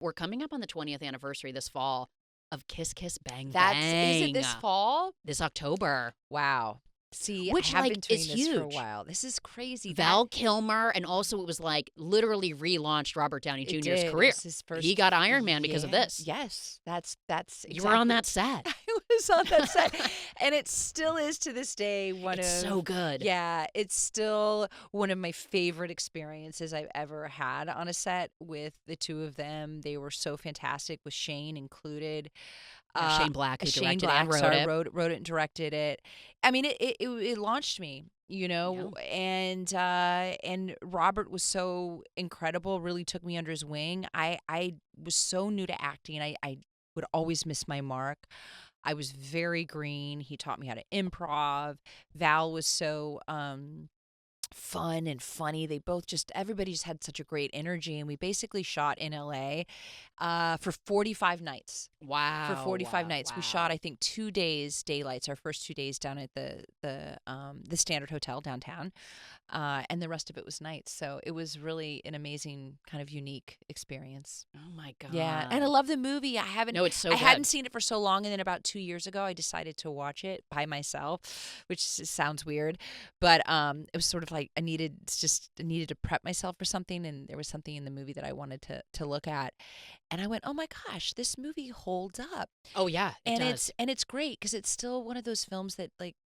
we're coming up on the 20th anniversary this fall of Kiss Kiss Bang Is Bang. it this fall? This October. Wow. See, Which, I have like, been doing is this for a huge. while. This is crazy. Val Kilmer, and also it was like literally relaunched Robert Downey It Jr.'s did. It career. was his first. He got Iron Man because of this. Yes, that's exactly. You were on that set. I was on that set, and it still is to this day It's so good. Yeah, it's still one of my favorite experiences I've ever had on a set with the two of them. They were so fantastic, with Shane included. Shane Black, who Shane directed Black, and wrote sorry, it. wrote it and directed it. I mean, it launched me, and Robert was so incredible. Really took me under his wing. I was so new to acting. I would always miss my mark. I was very green. He taught me how to improv. Val was so fun and funny. Everybody just had such a great energy, and we basically shot in LA for 45 nights. Wow. For 45 nights. Wow. We shot, I think, 2 days daylights, our first 2 days down at the Standard Hotel downtown. And the rest of it was nights. So it was really an amazing, kind of unique experience. Oh my God. Yeah. And I love the movie. No, it's so I good. hadn't seen it for so long, and then about 2 years ago I decided to watch it by myself, which sounds weird, but it was sort of like I needed to prep myself for something, and there was something in the movie that I wanted to look at. And I went, "Oh my gosh, this movie holds up." Oh yeah, it does. It's great because it's still one of those films that, like,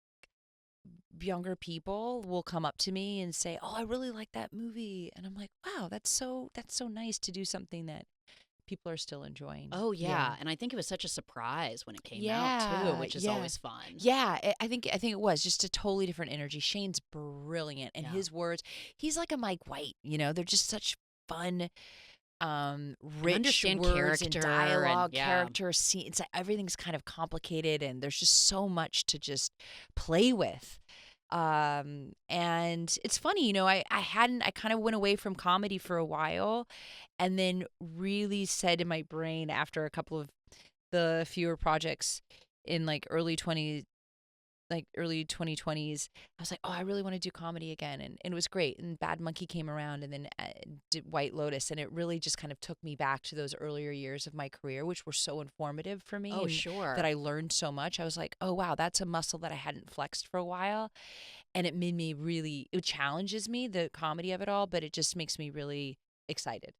younger people will come up to me and say, "Oh, I really like that movie." And I'm like, "Wow, that's so nice to do something that people are still enjoying." Oh yeah. And I think it was such a surprise when it came out too, which is always fun. Yeah, I think it was just a totally different energy. Shane's brilliant, and his words, he's like a Mike White, they're just such fun, rich understand words character and dialogue, and, yeah. character, scenes. Everything's kind of complicated, and there's just so much to just play with. And it's funny, I kind of went away from comedy for a while, and then really said in my brain, after a couple of the fewer projects in early 2020s, I was like, "Oh, I really want to do comedy again." And it was great. And Bad Monkey came around, and then did White Lotus, and it really just kind of took me back to those earlier years of my career, which were so informative for me. Oh, and sure. That I learned so much. I was like, "Oh, wow, that's a muscle that I hadn't flexed for a while." And it made me it challenges me, the comedy of it all, but it just makes me really excited.